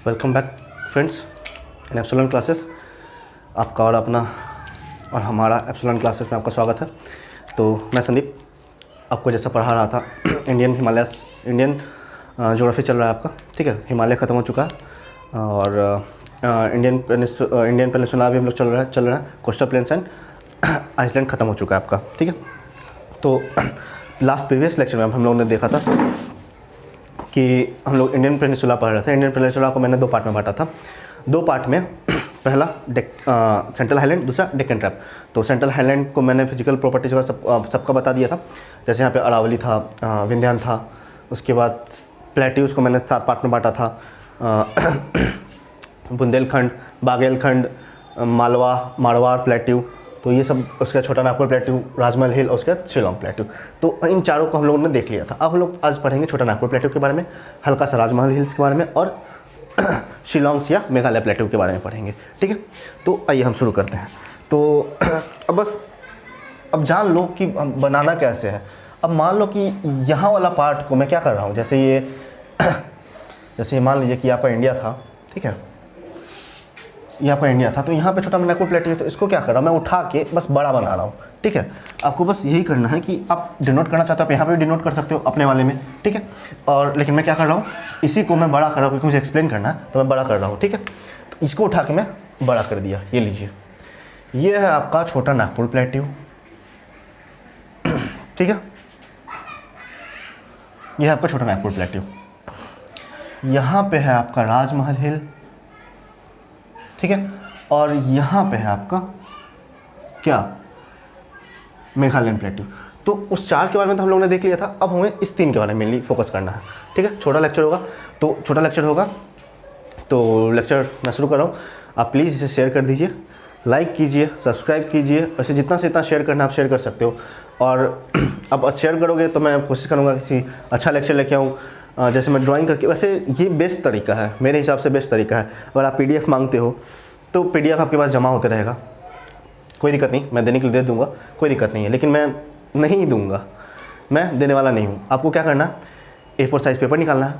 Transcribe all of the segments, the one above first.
Welcome back friends इन epsilon classes. आपका और अपना और हमारा एप्सिलॉन क्लासेस में आपका स्वागत है। तो मैं संदीप आपको जैसा पढ़ा रहा था इंडियन ज्योग्राफी चल रहा है आपका, ठीक है। हिमालय ख़त्म हो चुका है और इंडियन पेनिनसुला भी हम लोग चल रहा है। कोस्टल प्लेन्स एंड आइसलैंड ख़त्म हो चुका है आपका, ठीक है। तो लास्ट प्रीवियस लेक्चर में हम लोगों ने देखा था कि हम लोग इंडियन पेनिनसुला पढ़ रहे थे। इंडियन पेनिनसुला को मैंने दो पार्ट में बांटा था। दो पार्ट में पहला सेंट्रल हाईलैंड, दूसरा डेक्कन ट्रैप। तो सेंट्रल हाईलैंड को मैंने फिजिकल प्रॉपर्टीज वगैरह सबका बता दिया था। जैसे यहाँ पे अरावली था, विंध्यान था। उसके बाद प्लेट्यूज़ को मैंने 7 पार्ट में बांटा था। बुंदेलखंड, बागेलखंड, मालवा, मारवाड़ प्लेट्यू, तो ये सब। उसका छोटा नागपुर प्लेट्यू, राजमहल हिल और उसके बाद शिलोंग प्लेट्यू। तो इन चारों को हम लोगों ने देख लिया था। अब हम लोग आज पढ़ेंगे छोटा नागपुर प्लेट्यू के बारे में, हल्का सा राजमहल हिल्स के बारे में और शिलोंग्स या मेघालय प्लेट्यू के बारे में पढ़ेंगे, ठीक है। तो आइए हम शुरू करते हैं। तो अब जान लो कि बनाना कैसे है। अब मान लो कि यहाँ वाला पार्ट को मैं क्या कर रहा हूँ, जैसे ये मान लीजिए कि आपका इंडिया था, ठीक है। ये आपका इंडिया था, तो यहाँ पे छोटा नागपुर प्लेट्यू है। तो इसको क्या कर रहा हूँ मैं, उठा के बस बड़ा बना रहा हूँ, ठीक है। आपको बस यही करना है कि आप डिनोट करना चाहते हो, आप यहाँ पे भी डिनोट कर सकते हो अपने वाले में, ठीक है। और लेकिन मैं क्या कर रहा हूँ, इसी को मैं बड़ा कर रहा हूँ क्योंकि मुझे एक्सप्लेन करना है, तो मैं बड़ा कर रहा हूँ, ठीक है। तो इसको उठा के मैं बड़ा कर दिया। ये लीजिए, ये है आपका छोटा नागपुर प्लेट्यू, ठीक है। ये है आपका छोटा नागपुर प्लेट्यू। यहाँ पे है आपका राजमहल हिल, ठीक है। और यहाँ पे है आपका क्या, मेघालयन प्लेट्यू। तो उस 4 के बारे में तो हम लोगों ने देख लिया था। अब हमें इस 3 के बारे में मेनली फोकस करना है, ठीक है। छोटा लेक्चर होगा तो लेक्चर मैं शुरू कर रहा हूँ। आप प्लीज़ इसे शेयर कर दीजिए, लाइक कीजिए, सब्सक्राइब कीजिए। वैसे जितना से इतना शेयर करना आप शेयर कर सकते हो। और अब शेयर करोगे तो मैं कोशिश करूँगा किसी अच्छा लेक्चर लेके आऊँ। जैसे मैं ड्राइंग करके, वैसे ये बेस्ट तरीका है मेरे हिसाब से, बेस्ट तरीका है। अगर आप PDF मांगते हो तो PDF आपके पास जमा होते रहेगा, कोई दिक्कत नहीं, मैं देने के लिए दे दूँगा, कोई दिक्कत नहीं है। लेकिन मैं नहीं दूँगा, मैं देने वाला नहीं हूँ। आपको क्या करना है, A4 साइज़ पेपर निकालना है,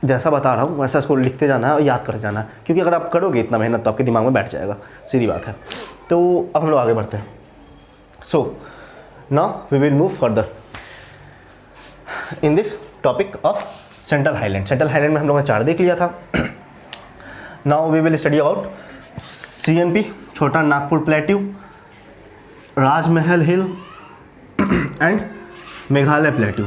जैसा बता रहा हूँ वैसा इसको लिखते जाना है और याद करते जाना है। क्योंकि अगर आप करोगे इतना मेहनत तो आपके दिमाग में बैठ जाएगा, सीधी बात है। तो अब हम लोग आगे बढ़ते हैं। So now we will move further in this topic of central highland. Central highland में हम लोगों ने 4 देख लिया था। Now we will study about CNP, Chota Nagpur plateau, Rajmahal hill and Meghalaya plateau.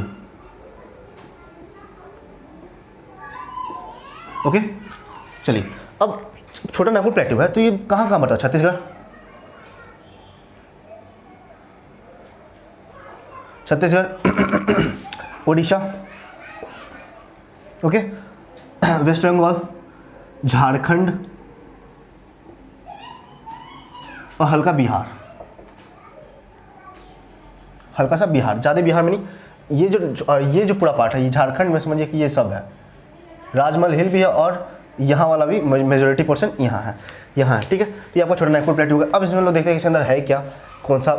Okay, चलिए। अब छोटा नागपुर प्लेट्यू है तो ये कहाँ कहाँ पड़ता है, छत्तीसगढ़, उड़ीसा, ओके, वेस्ट बंगाल, झारखंड और हल्का बिहार, हल्का सा बिहार, ज़्यादा बिहार में नहीं। ये जो पूरा पार्ट है, ये झारखंड में समझिए कि ये सब है। राजमहल हिल भी है और यहाँ वाला भी मेजोरिटी पोर्शन यहाँ है, ठीक है। तो ये आपका छोटा नागपुर प्लेट्यू होगा। अब इसमें लोग देखते हैं कि इसके अंदर है क्या, कौन सा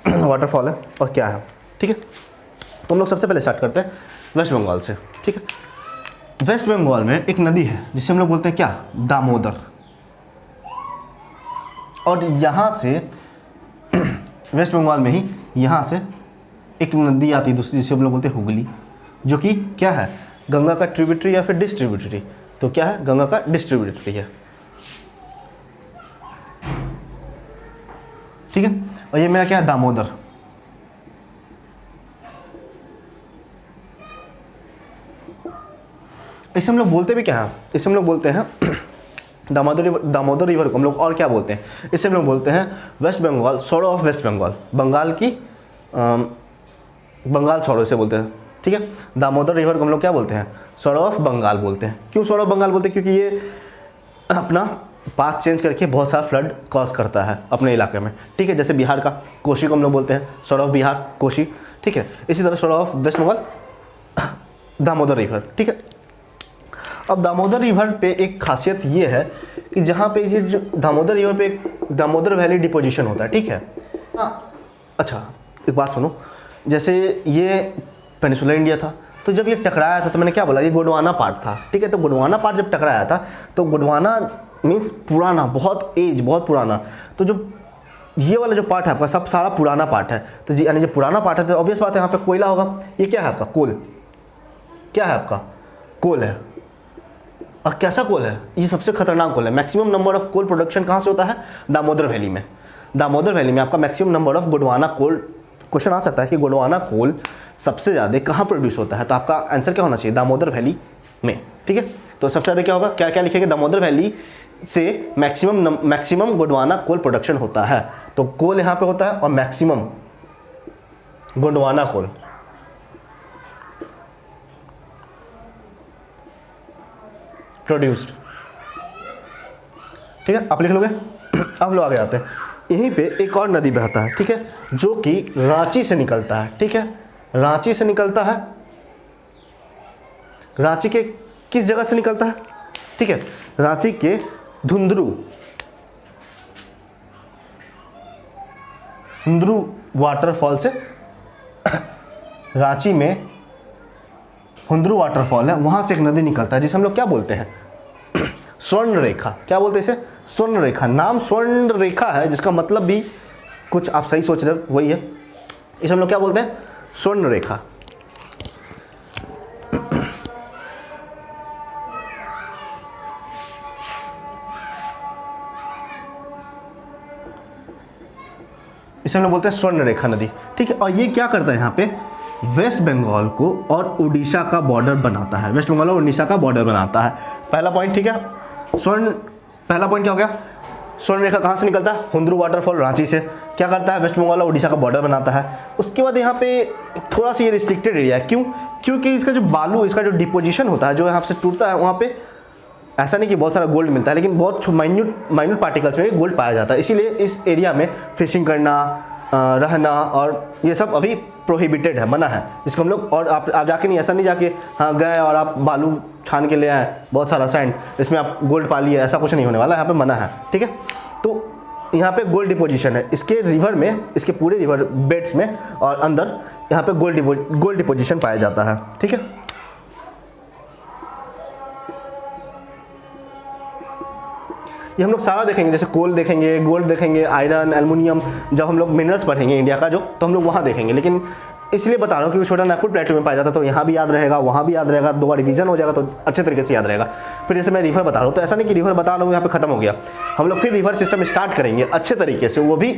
वाटरफॉल है और क्या है, ठीक है। तो हम लोग सबसे पहले स्टार्ट करते हैं वेस्ट बंगाल से, ठीक है। वेस्ट बंगाल में एक नदी है जिसे हम लोग बोलते हैं क्या, दामोदर। और यहाँ से वेस्ट बंगाल में ही यहाँ से एक नदी आती है दूसरी, जिसे हम लोग बोलते हैं हुगली, जो कि क्या है, गंगा का ट्रिब्यूटरी या फिर डिस्ट्रीब्यूटरी। तो क्या है, गंगा का डिस्ट्रीब्यूटरी है, ठीक है। और ये मेरा क्या है, दामोदर। इसे हम लोग बोलते भी क्या है, इसे हम लोग बोलते हैं दामोदर रिवर को हम लोग और क्या बोलते हैं, इसे हम लोग बोलते हैं वेस्ट बंगाल, सॉरो ऑफ वेस्ट बंगाल, बंगाल की बंगाल सॉरो इसे बोलते हैं, ठीक है। दामोदर रिवर को हम लोग क्या बोलते हैं, सॉरो ऑफ बंगाल बोलते हैं। क्यों सॉरो ऑफ बंगाल बोलते हैं, क्योंकि ये अपना पाथ चेंज करके बहुत सारा फ्लड कॉज करता है अपने इलाके में, ठीक है। जैसे बिहार का कोशी को हम लोग बोलते हैं सॉरो ऑफ बिहार, कोशी, ठीक है। इसी तरह sorrow of West Bengal Damodar river, ठीक है। अब दामोदर रिवर पे एक खासियत ये है कि जहाँ पे ये जो दामोदर रिवर पे एक दामोदर वैली डिपोजिशन होता है, ठीक है। अच्छा, एक बात सुनो, जैसे ये पेनिनसुलर इंडिया था, तो जब ये टकराया था तो मैंने क्या बोला, ये गोंडवाना पार्ट था, ठीक है। तो गोंडवाना पार्ट जब टकराया था तो गोंडवाना मीन्स पुराना, बहुत एज, बहुत पुराना। तो जो ये वाला जो पार्ट है आपका सब सारा पुराना पार्ट है। तो यानी जो पुराना पार्ट है तो ऑब्वियस बात है यहाँ पे कोयला होगा। ये क्या है आपका, कोल। क्या है आपका, कोल है। और कैसा कोल है, ये सबसे खतरनाक कोल है। Maximum number of coal production कहाँ से होता है, दामोदर वैली में। दामोदर वैली में आपका maximum number of Gondwana coal, question आ सकता है कि गोंडवाना कोल सबसे ज़्यादा कहाँ प्रोड्यूस होता है, तो आपका आंसर क्या होना चाहिए, दामोदर वैली में, ठीक है। तो सबसे ज़्यादा क्या होगा, क्या क्या लिखेंगे, दामोदर वैली से मैक्सिमम गोंडवाना कोल प्रोडक्शन होता है। तो कोल यहाँ पे होता है और मैक्सिमम गोंडवाना कोल। प्रोड्यूस्ड, ठीक है, आप लिख लोगे। अब लोग आगे आते हैं। यहीं पे एक और नदी बहता है, ठीक है, जो कि रांची से निकलता है, ठीक है। रांची से निकलता है, रांची के किस जगह से निकलता है, ठीक है, रांची के धुंधरू वाटरफॉल से। रांची में हुंदरू वाटरफॉल है, वहां से एक नदी निकलता है जिसे हम लोग क्या बोलते हैं, स्वर्ण रेखा। क्या बोलते हैं इसे, स्वर्ण रेखा। नाम स्वर्ण रेखा है जिसका मतलब भी कुछ आप सही सोच रहे हो, वही है। इसे हम लोग क्या बोलते हैं, स्वर्ण रेखा। इसे हम लोग बोलते हैं स्वर्ण रेखा नदी, ठीक है। और ये क्या करता है, यहाँ पे वेस्ट बंगाल को और उड़ीसा का बॉर्डर बनाता है। वेस्ट बंगाल और उड़ीसा का बॉर्डर बनाता है, पहला पॉइंट, ठीक है। पहला पॉइंट क्या हो गया, स्वर्ण रेखा कहाँ से निकलता है, हुंदरू वाटरफॉल रांची से। क्या करता है, वेस्ट बंगाल और उड़ीसा का बॉर्डर बनाता है। उसके बाद यहाँ पे थोड़ा सा ये रिस्ट्रिक्टेड एरिया है, क्यों, क्योंकि इसका जो बालू, इसका जो डिपोजिशन होता है, जो यहाँ से टूटता है, वहाँ पे ऐसा नहीं कि बहुत सारा गोल्ड मिलता है, लेकिन बहुत माइन्यूट पार्टिकल्स में गोल्ड पाया जाता है। इसीलिए इस एरिया में फिशिंग करना, रहना और ये सब अभी प्रोहिबिटेड है, मना है। इसको हम लोग, और आप जाके नहीं, ऐसा नहीं जाके हाँ गए और आप बालू छान के ले आए बहुत सारा सैंड, इसमें आप गोल्ड पा लिए, ऐसा कुछ नहीं होने वाला, यहाँ पे मना है, ठीक है। तो यहाँ पे गोल्ड डिपोजिशन है इसके रिवर में, इसके पूरे रिवर बेड्स में, और अंदर यहाँ पे गोल्ड डिपोजिशन पाया जाता है, ठीक है। ये हम लोग सारा देखेंगे, जैसे कोल देखेंगे, गोल्ड देखेंगे, आयरन, एल्युमिनियम, जब हम लोग मिनरल्स पढ़ेंगे इंडिया का जो, तो हम लोग वहाँ देखेंगे। लेकिन इसलिए बता रहा हूँ क्योंकि छोटा नागपुर प्लेटू में पाया जाता है, तो यहाँ भी याद रहेगा, वहाँ भी याद रहेगा, 2 बार रिवीजन हो जाएगा तो अच्छे तरीके से याद रहेगा। फिर जैसे मैं रिवर बता रहा हूँ, तो ऐसा नहीं कि रिवर बता रहा हूँ यहाँ पे खत्म हो गया, हम लोग फिर रिवर सिस्टम स्टार्ट करेंगे अच्छे तरीके से, वो भी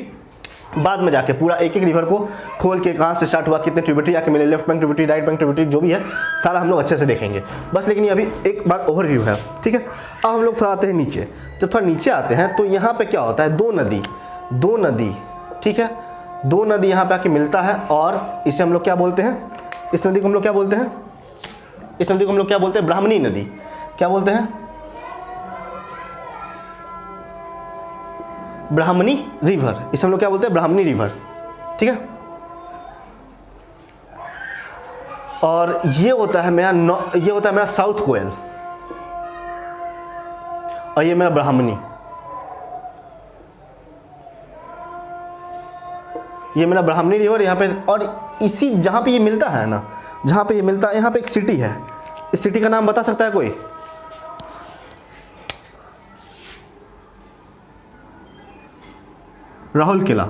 बाद में जाके पूरा एक एक रिवर को खोल के कहाँ से स्टार्ट हुआ, कितने ट्रिब्यूटरी आके मिले, left bank tributary, right bank tributary, जो भी है सारा हम लोग अच्छे से देखेंगे बस। लेकिन ये अभी एक बार ओवरव्यू है, ठीक है। अब हम लोग थोड़ा आते हैं नीचे। जब थोड़ा नीचे आते हैं तो यहाँ पे क्या होता है, दो नदी, ठीक है, 2 नदी यहाँ पे आके मिलता है, और इसे हम लोग क्या बोलते हैं, इस नदी को हम लोग क्या बोलते हैं, इस नदी को हम लोग क्या बोलते हैं, ब्राह्मणी नदी। क्या बोलते हैं, ब्राह्मणी रिवर, इसे हम लोग क्या बोलते हैं, ब्राह्मणी रिवर, ठीक है। और ये होता है मेरा साउथ कोयल, और ये मेरा ब्राह्मणी, ये मेरा ब्राह्मणी रिवर यहाँ पे। और इसी जहाँ पे ये मिलता है ना, जहाँ पे ये मिलता है, यहाँ पे एक सिटी है, इस सिटी का नाम बता सकता है कोई, राहुल किला।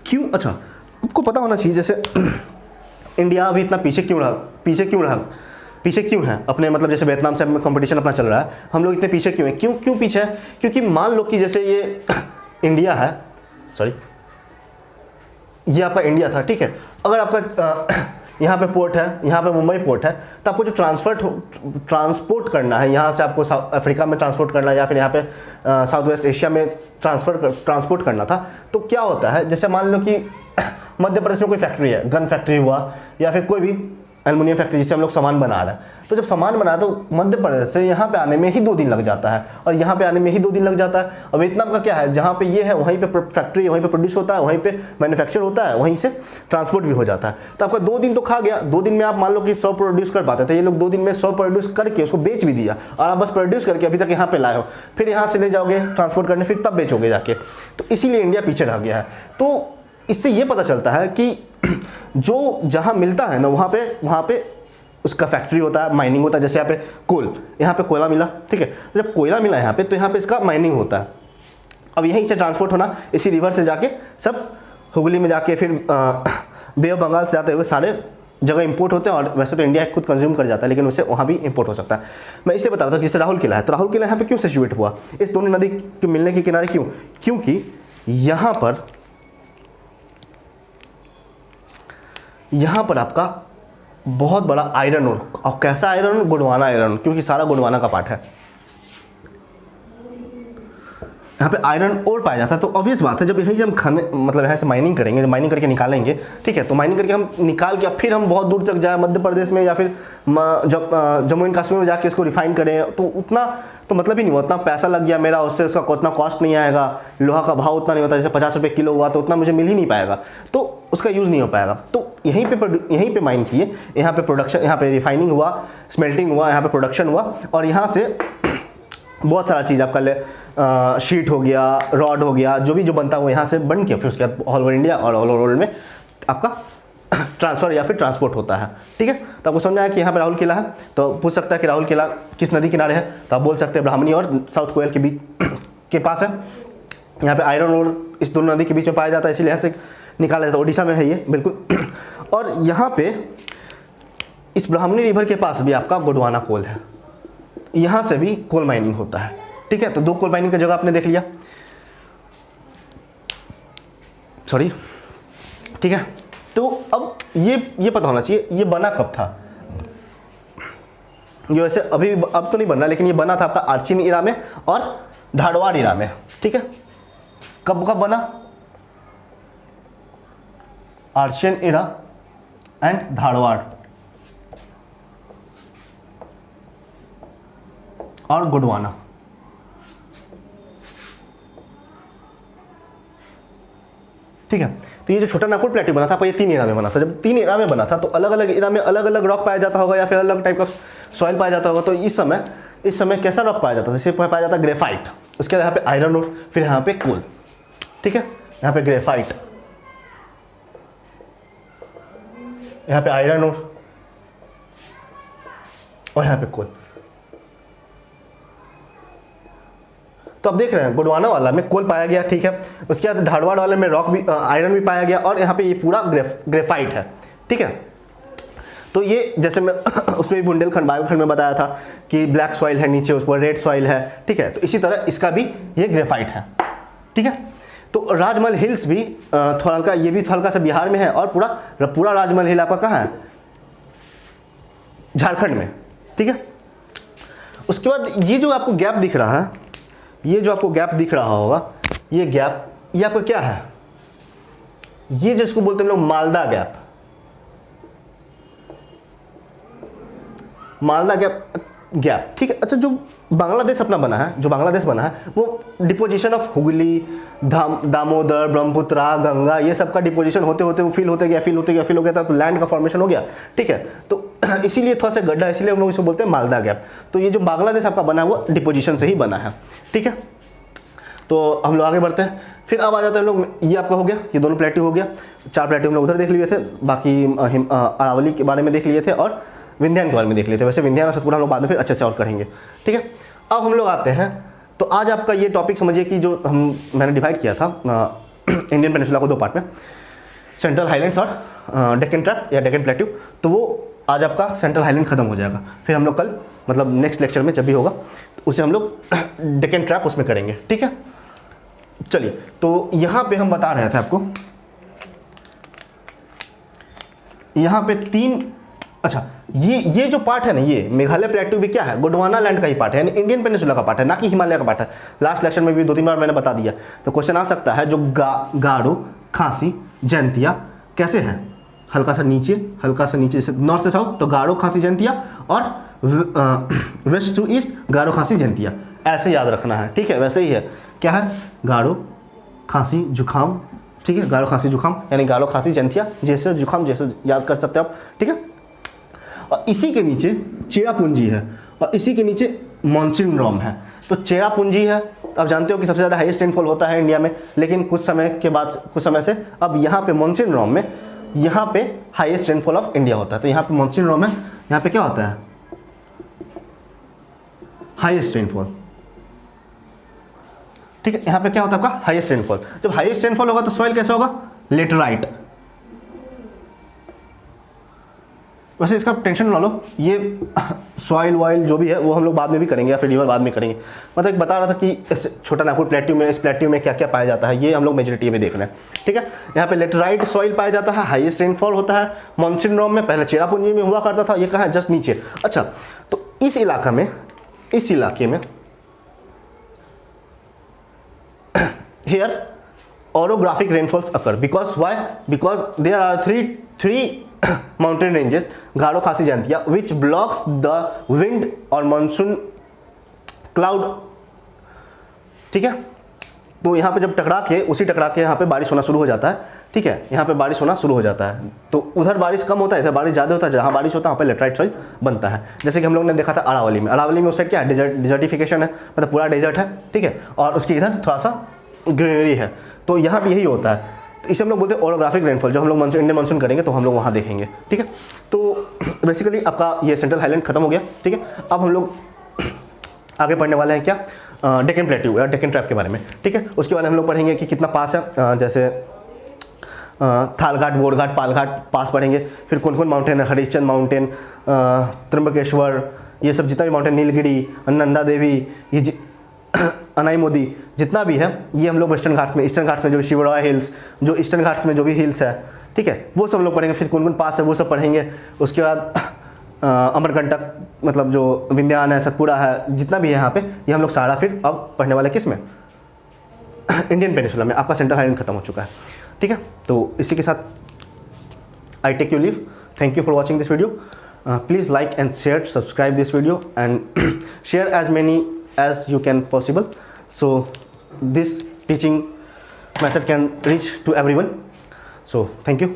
क्यों, अच्छा आपको पता होना चाहिए, जैसे इंडिया अभी इतना पीछे क्यों है अपने, मतलब जैसे वियतनाम से कंपटीशन अपना चल रहा है, हम लोग इतने पीछे क्यों हैं, क्यों पीछे है, क्योंकि मान लो कि जैसे ये इंडिया है, सॉरी ये आपका इंडिया था, ठीक है। अगर आपका यहाँ पे पोर्ट है, यहाँ पे मुंबई पोर्ट है, तो आपको जो ट्रांसपोर्ट करना है, यहाँ से आपको अफ्रीका में ट्रांसपोर्ट करना है, या फिर यहाँ पे साउथ वेस्ट एशिया में ट्रांसपोर्ट करना था, तो क्या होता है, जैसे मान लो कि मध्य प्रदेश में कोई फैक्ट्री है, गन फैक्ट्री हुआ, या फिर कोई भी एल्युमिनियम फैक्ट्री जिससे हम लोग सामान बना रहे हैं, तो जब सामान बना तो मध्य प्रदेश से यहाँ पे आने में ही 2 दिन लग जाता है, और यहाँ पे आने में ही 2 दिन लग जाता है। और वियतनाम का क्या है, जहाँ पे ये है वहीं पे फैक्ट्री, वहीं पे प्रोड्यूस होता है, वहीं पे मैन्युफैक्चर होता है, वहीं से ट्रांसपोर्ट भी हो जाता है, तो आपका 2 दिन तो खा गया। 2 दिन में आप मान लो कि 100 प्रोड्यूस कर पाते थे, ये लोग 2 दिन में 100 प्रोड्यूस करके उसको बेच भी दिया, और आप बस प्रोड्यूस करके अभी तक यहाँ पे लाए हो, फिर यहाँ से ले जाओगे ट्रांसपोर्ट करने, फिर तब बेचोगे जाके, तो इसीलिए इंडिया पीछे रह गया है। तो इससे ये पता चलता है कि जो जहाँ मिलता है ना, वहाँ पे उसका फैक्ट्री होता है, माइनिंग होता है। जैसे यहाँ पे कोल, यहाँ पे कोयला मिला, ठीक है, जब कोयला मिला यहाँ पे तो यहाँ पे इसका माइनिंग होता है। अब यहीं से ट्रांसपोर्ट होना, इसी रिवर से जाके सब हुगली में जाके फिर बे ऑफ बंगाल से जाते हुए सारे जगह इंपोर्ट होते हैं। और वैसे तो इंडिया खुद कंज्यूम कर जाता है, लेकिन उससे वहाँ भी इंपोर्ट हो सकता है। मैं इसलिए बता रहा था कि जैसे राहुल किला है, तो राहुल किला यहाँ पे क्यों सिचुएट हुआ, इस दोनों नदी के मिलने के किनारे क्यों? क्योंकि यहाँ पर आपका बहुत बड़ा आयरन ओर, और कैसा आयरन? गोंडवाना आयरन, क्योंकि सारा गोंडवाना का पार्ट है। यहाँ पे आयरन ओर पाया जाता है। तो ऑब्वियस बात है, जब यहीं से हम खाने मतलब यहाँ से माइनिंग करेंगे, माइनिंग करके निकालेंगे, ठीक है, तो माइनिंग करके हम निकाल के फिर हम बहुत दूर तक जाए मध्य प्रदेश में या फिर जब जम्मू एंड कश्मीर में जाके इसको रिफाइन करें, तो उतना तो मतलब ही नहीं हुआ। उतना पैसा लग गया मेरा, उससे उसका उतना कॉस्ट नहीं आएगा, लोहा का भाव उतना नहीं होता। जैसे 50 रुपये किलो हुआ तो उतना मुझे मिल ही नहीं पाएगा, तो उसका यूज़ नहीं हो पाएगा। तो यहीं पे माइन किए, यहाँ पे प्रोडक्शन, यहाँ पे रिफाइनिंग हुआ, स्मेल्टिंग हुआ, यहाँ पे प्रोडक्शन हुआ, और यहाँ से बहुत सारा चीज़ आपका शीट हो गया, रॉड हो गया, जो बनता है वो यहाँ से बन के फिर उसके बाद ऑल ओवर इंडिया और ऑल ओवर वर्ल्ड में आपका ट्रांसफ़र या फिर ट्रांसपोर्ट होता है, ठीक है। तो आपको समझ में आया कि यहाँ पे राहुल किला है। तो पूछ सकता है कि राहुल किला किस नदी किनारे है, तो आप बोल सकते हैं ब्राह्मणी और साउथ कोयल के बीच के पास है। यहाँ पे आयरन और इस दोनों नदी के बीच में पाया जाता है, इसीलिए यहाँ से निकाला जाता है। ओडिशा में है ये बिल्कुल। और यहाँ पे इस ब्राह्मणी रिवर के पास भी आपका गोंडवाना कोल है, यहाँ से भी कोल माइनिंग होता है, ठीक है। तो 2 कोल माइनिंग का जगह आपने देख लिया, सॉरी, ठीक है। तो अब ये पता होना चाहिए ये बना कब था। ये वैसे अभी अब तो नहीं बन रहा, लेकिन ये बना था आपका आर्चिन इरा में और धारवाड़ इरा में, ठीक है। कब बना? आर्चिन इरा एंड धारवाड़ और गोंडवाना, ठीक है। तो ये जो छोटा नागपुर प्लेट्यू बना था, ये 3 एरा में बना था। जब 3 एरा में बना था तो अलग अलग एरा में अलग अलग रॉक पाया जाता होगा, या फिर अलग टाइप का सॉइल पाया जाता होगा। तो इस समय कैसा रॉक पाया जाता था? जैसे पाया जाता ग्रेफाइट, उसके बाद यहाँ पे आयरन ओर, फिर यहाँ पे कोल, ठीक है। यहाँ पे ग्रेफाइट, यहाँ पे आयरन ओर और यहाँ पे कोल। तो अब देख रहे हैं गोंडवाना वाला में कोल पाया गया, ठीक है। उसके बाद धारवाड़ वाले में रॉक भी, आयरन भी पाया गया, और यहाँ पे ये पूरा ग्रेफाइट है, ठीक है। तो ये जैसे मैं उसमें भी बुंदेलखंड बायोखंड में बताया था कि ब्लैक सॉइल है नीचे, उस पर रेड सॉइल है, ठीक है। तो इसी तरह इसका भी ये ग्रेफाइट है, ठीक है। तो राजमहल हिल्स भी थोड़ा हल्का, ये भी हल्का सा बिहार में है, और पूरा राजमहल हिल आपका कहाँ है? झारखंड में, ठीक है। उसके बाद ये जो आपको गैप दिख रहा है, ये जो आपको गैप दिख रहा होगा, ये गैप, ये आपका क्या है? ये जिसको बोलते हैं हम लोग मालदा गैप, मालदा गैप, ठीक है। अच्छा, जो बांग्लादेश अपना बना है, जो बांग्लादेश बना है, वो डिपोजिशन ऑफ हुगली, दामोदर, ब्रह्मपुत्रा, गंगा, ये सब का डिपोजिशन होते होते वो फिल होते गया था, तो लैंड का फॉर्मेशन हो गया, ठीक है। तो इसीलिए थोड़ा सा गड्ढा, इसीलिए हम लोग इसको बोलते हैं मालदा गैप। तो ये जो बांग्लादेश आपका बना है वो डिपोजिशन से ही बना है, ठीक है। तो हम लोग आगे बढ़ते हैं। फिर अब आ जाते हैं हम लोग, ये आपका हो गया, ये दोनों प्लेट्यू हो गया, 4 प्लेट्यू हम लोग उधर देख लिए थे, बाकी अरावली के बारे में देख लिए थे और विंध्यान के बारे में देख लिए थे। वैसे विंध्यान और सतपुड़ा हम लोग बाद में फिर अच्छे से और करेंगे, ठीक है। अब हम लोग आते हैं, तो आज आपका ये टॉपिक समझिए कि जो मैंने डिवाइड किया था इंडियन पेनिनसुला को 2 पार्ट में, सेंट्रल हाईलैंड्स और डेक्कन ट्रैप या डेक्कन प्लेट्यू, तो वो आज आपका सेंट्रल हाईलैंड खत्म हो जाएगा। फिर हम लोग कल मतलब नेक्स्ट लेक्चर में जब भी होगा उसे हम लोग डेक्कन ट्रैप उसमें करेंगे, ठीक है। चलिए, तो यहाँ पे हम बता रहे थे आपको, यहाँ पे 3, अच्छा, ये जो पार्ट है ना, ये मेघालय प्लेट्यू भी क्या है? गोंडवाना लैंड का ही पार्ट है, यानी इंडियन पेनिनसुला का पार्ट है, ना कि हिमालय का पार्ट है। लास्ट लेक्चर में भी 2-3 बार मैंने बता दिया। तो क्वेश्चन आ सकता है, जो गारो, खासी, जैंतिया कैसे है? हल्का सा नीचे जैसे नॉर्थ से साउथ, तो गारो, खासी, जैंतिया, और वेस्ट टू ईस्ट गारो, खासी, जैंतिया, ऐसे याद रखना है, ठीक है। वैसे ही है, क्या है? गारो, खांसी, जुकाम, ठीक है। गारो, खांसी, जुकाम, यानी गारो, खांसी, जैंतिया, जैसे जुकाम जैसे याद कर सकते हैं आप, ठीक है। और इसी के नीचे चेरापूंजी है, और इसी के नीचे मॉनसून रॉम है। तो चेरापूंजी है, आप जानते हो कि सबसे ज़्यादा हाईएस्ट रेनफॉल होता है इंडिया में, लेकिन कुछ समय से अब यहाँ पे मॉनसून रॉम में यहाँ पे हाईएस्ट रेनफॉल ऑफ इंडिया होता है। तो यहाँ पे मॉनसून रॉम है, यहाँ पे क्या होता है, हाईएस्ट रेनफॉल। ठीक है, यहाँ पे क्या होता है आपका हाईएस्ट रेनफॉल। जब हाईएस्ट रेनफॉल होगा तो सॉइल कैसा होगा, लेटराइट। वैसे इसका टेंशन ना लो, ये सॉइल वॉइल जो भी है वो हम लोग बाद में भी करेंगे या फिर रिवर बाद में करेंगे। मतलब एक बता रहा था कि इस छोटा नागपुर प्लेट्यू में, इस प्लेट्यू में क्या क्या पाया जाता है, ये हम लोग मेजोरिटी में देख रहे हैं। ठीक है, यहाँ पे लेटराइट सॉइल पाया जाता है, हाईएस्ट रेनफॉल होता है। मॉनसून में पहले चेरापूंजी में हुआ करता था, ये कहाँ है, जस्ट नीचे। अच्छा, तो इस इलाके में here orographic rainfalls occur because why, because there are three mountain ranges, गारो खासी Jaintia, which blocks the wind और monsoon cloud। ठीक है, तो यहाँ पे जब टकरा के यहाँ पे बारिश होना शुरू हो जाता है। ठीक है, यहाँ पे बारिश होना शुरू हो जाता है, तो उधर बारिश कम होता है, इधर बारिश ज़्यादा होता है। जहाँ बारिश होता है वहाँ पे लेटराइट सॉइल बनता है। जैसे कि हम लोग ने देखा था अरावली में उस साइड क्या है, डिजर्टिफिकेशन है, मतलब पूरा डेजर्ट है। ठीक है, और उसके इधर थोड़ा सा ग्रीनरी है, तो यहाँ भी यही होता है। तो इसे हम लोग बोलते हैं ओरोग्राफिक रेनफॉल। जो हम लोग इंडियन मानसून करेंगे तो हम लोग वहाँ देखेंगे। ठीक है, तो बेसिकली आपका ये सेंट्रल हाईलैंड खत्म हो गया। ठीक है, अब हम लोग आगे पढ़ने वाले हैं क्या, डेक्कन प्लेट्यू या डेक्कन ट्रैप के बारे में। ठीक है, उसके बाद हम लोग पढ़ेंगे कि कितना पास है, जैसे थालघाट, बोरघाट, पालघाट पास पढ़ेंगे। फिर कौन कौन माउंटेन है, हरिश्चंद्र माउंटेन, त्र्यंबकेश्वर, ये सब जितना भी माउंटेन, नीलगिरी, नंदा देवी, ये अनाई मोदी, जितना भी है, ये हम लोग वेस्टर्न घाट्स में, ईस्टर्न घाट्स में जो शिवरॉय हिल्स, जो ईस्टर्न घाट्स में जो भी हिल्स है, ठीक है, वो सब लोग पढ़ेंगे। फिर कौन कौन पास है वो सब पढ़ेंगे। उसके बाद अमरकंटक, मतलब जो विंध्यान है, सतपुड़ा है, जितना भी है यहाँ पे, ये हम लोग सारा फिर अब पढ़ने वाले किस में, इंडियन पेनिसुला में। आपका सेंट्रल हाईलैंड खत्म हो चुका है। ठीक है, तो इसी के साथ I take you leave. Thank you for watching this video. Please like and share, subscribe this video and share as many as you can possible, so this teaching method can reach to everyone. So thank you.